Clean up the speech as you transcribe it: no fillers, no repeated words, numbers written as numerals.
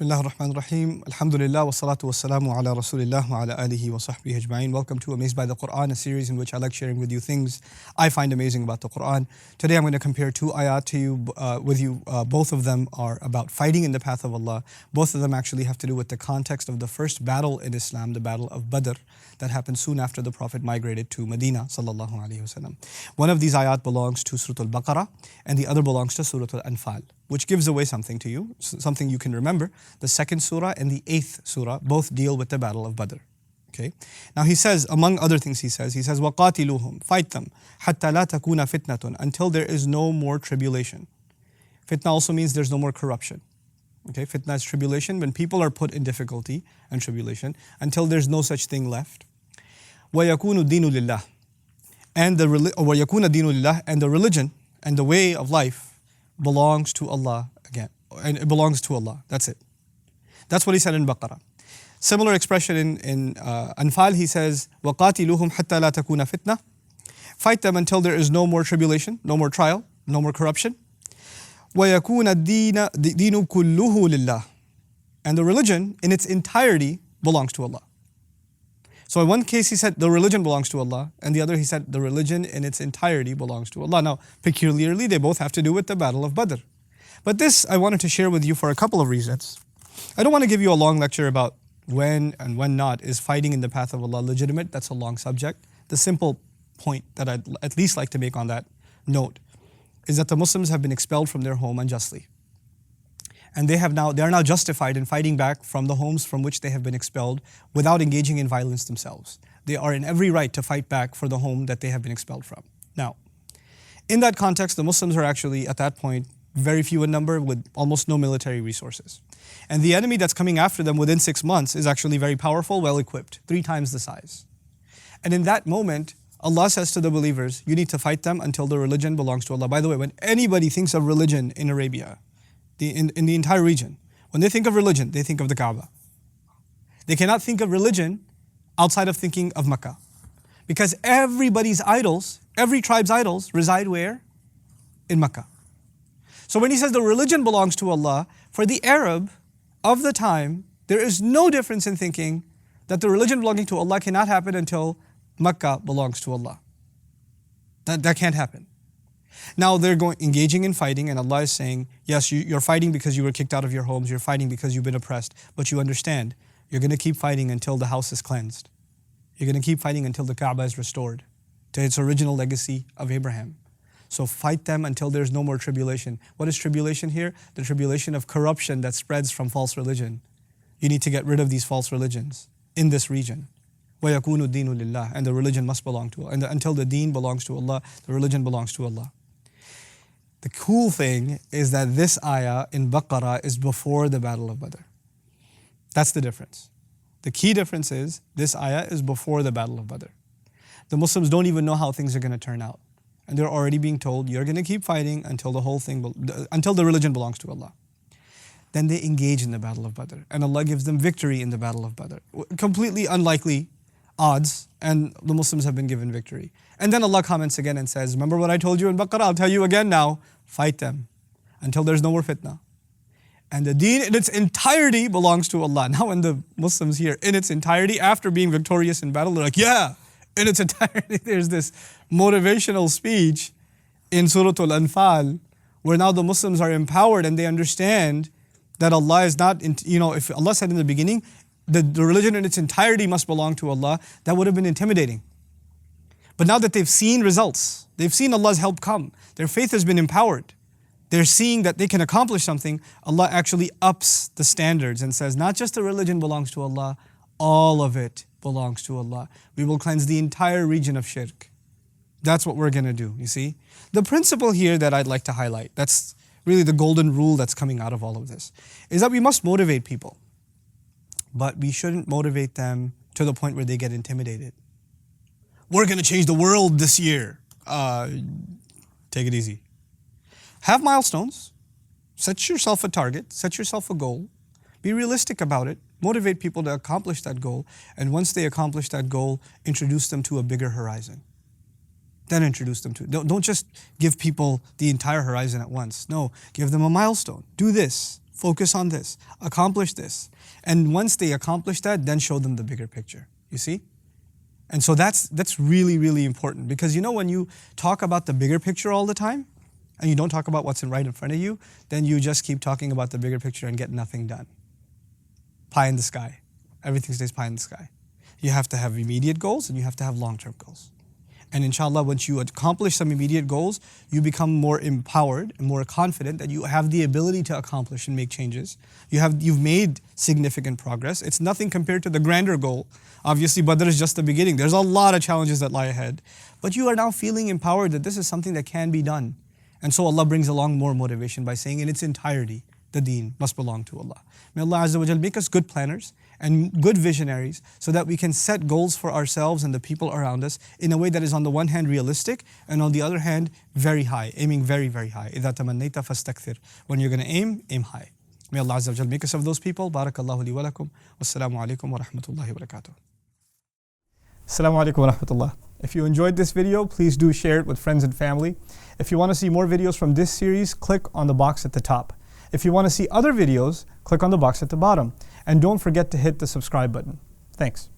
Bismillah ar-Rahman ar-Rahim. Alhamdulillah wa salatu wa salamu ala Rasulillah wa ala alihi wa sahbihi ajma'in. Welcome to Amazed by the Quran, a series in which I like sharing with you things I find amazing about the Quran. Today I'm going to compare two ayat to you, with you. Both of them are about fighting in the path of Allah. Both of them actually have to do with the context of the first battle in Islam, the battle of Badr, that happened soon after the Prophet migrated to Medina sallallahu alaihi wasallam. One of these ayat belongs to Surah Al-Baqarah and the other belongs to Surah Al-Anfal, which gives away something to you, something you can remember. The second surah and the 8th surah both deal with the battle of Badr. Okay. Now he says, among other things he says, وَقَاتِلُوهُمْ, fight them, حَتَّى لَا تَكُونَ فِتْنَةٌ, until there is no more tribulation. Fitna also means there's no more corruption. Okay, fitna is tribulation, when people are put in difficulty and tribulation, until there's no such thing left. وَيَكُونُ الدِّينُ لِلَّهِ, and وَيَكُونَ الدِّينُ لِلَّهِ, and the religion and the way of life belongs to Allah again. And it belongs to Allah. That's it. That's what he said in Baqarah. Similar expression in Anfal, he says, وَقَاتِلُوهُمْ حَتَّى لَا تَكُونَ فِتْنَةٌ, fight them until there is no more tribulation, no more trial, no more corruption. وَيَكُونَ الدِّينُ كُلُّهُ لِلَّهِ, and the religion in its entirety belongs to Allah. So in one case he said the religion belongs to Allah, and the other he said the religion in its entirety belongs to Allah. Now, peculiarly, they both have to do with the Battle of Badr. But this I wanted to share with you for a couple of reasons. I don't want to give you a long lecture about when and when not is fighting in the path of Allah legitimate. That's a long subject. The simple point that I'd at least like to make on that note is that the Muslims have been expelled from their home unjustly. And they are now justified in fighting back from the homes from which they have been expelled without engaging in violence themselves. They are in every right to fight back for the home that they have been expelled from. Now, in that context, the Muslims are actually at that point very few in number with almost no military resources. And the enemy that's coming after them within 6 months is actually very powerful, well equipped, 3 times the size. And in that moment, Allah says to the believers, you need to fight them until the religion belongs to Allah. By the way, when anybody thinks of religion in Arabia, in the entire region, when they think of religion, they think of the Kaaba. They cannot think of religion outside of thinking of Makkah. Because everybody's idols, every tribe's idols reside where? In Makkah. So when he says the religion belongs to Allah, for the Arab of the time, there is no difference in thinking that the religion belonging to Allah cannot happen until Makkah belongs to Allah. That can't happen. Now they're engaging in fighting, and Allah is saying, yes, you're fighting because you were kicked out of your homes, you're fighting because you've been oppressed, but you understand, you're going to keep fighting until the house is cleansed. You're going to keep fighting until the Kaaba is restored to its original legacy of Abraham. So fight them until there's no more tribulation. What is tribulation here? The tribulation of corruption that spreads from false religion. You need to get rid of these false religions in this region. وَيَكُونُ الدِّينُ لِلَّهِ, and the religion must belong to Allah. And until the deen belongs to Allah, the religion belongs to Allah. The cool thing is that this ayah in Baqarah is before the Battle of Badr. That's the difference. The key difference is this ayah is before the Battle of Badr. The Muslims don't even know how things are going to turn out. And they're already being told, you're going to keep fighting until until the religion belongs to Allah. Then they engage in the Battle of Badr. And Allah gives them victory in the Battle of Badr. Completely unlikely odds, and the Muslims have been given victory. And then Allah comments again and says, remember what I told you in Baqarah? I'll tell you again now. Fight them until there's no more fitna. And the deen in its entirety belongs to Allah. Now when the Muslims hear in its entirety, after being victorious in battle, they're like, yeah, in its entirety. There's this motivational speech in Surah Al-Anfal where now the Muslims are empowered and they understand that Allah is not, if Allah said in the beginning, the religion in its entirety must belong to Allah, that would have been intimidating. But now that they've seen results, they've seen Allah's help come, their faith has been empowered, they're seeing that they can accomplish something, Allah actually ups the standards and says, not just the religion belongs to Allah, all of it belongs to Allah. We will cleanse the entire region of shirk. That's what we're going to do, you see. The principle here that I'd like to highlight, that's really the golden rule that's coming out of all of this, is that we must motivate people. But we shouldn't motivate them to the point where they get intimidated. We're going to change the world this year. Take it easy. Have milestones. Set yourself a target. Set yourself a goal. Be realistic about it. Motivate people to accomplish that goal. And once they accomplish that goal, introduce them to a bigger horizon. Then introduce them to it. Don't just give people the entire horizon at once. No, give them a milestone. Do this. focus on this, accomplish this. And once they accomplish that, then show them the bigger picture. You see? And so that's really, really important, because when you talk about the bigger picture all the time, and you don't talk about what's right in front of you, then you just keep talking about the bigger picture and get nothing done. Pie in the sky. Everything stays pie in the sky. You have to have immediate goals and you have to have long-term goals. And inshallah, once you accomplish some immediate goals, you become more empowered and more confident that you have the ability to accomplish and make changes. You've made significant progress. It's nothing compared to the grander goal. Obviously, Badr is just the beginning. There's a lot of challenges that lie ahead. But you are now feeling empowered that this is something that can be done. And so Allah brings along more motivation by saying in its entirety, the deen must belong to Allah. May Allah Azza wa Jal make us good planners and good visionaries so that we can set goals for ourselves and the people around us in a way that is on the one hand realistic and on the other hand very high, aiming very, very high. إِذَا تَمَنَّيْتَ فَاسْتَكْثِرْ. When you're going to aim high. May Allah Azza wa Jal make us of those people. Barakallahu li wa lakum. Wassalamu alaikum wa rahmatullahi wa barakatuh. Assalamu alaikum wa rahmatullah. If you enjoyed this video, please do share it with friends and family. If you want to see more videos from this series, click on the box at the top. If you want to see other videos, click on the box at the bottom. And don't forget to hit the subscribe button. Thanks.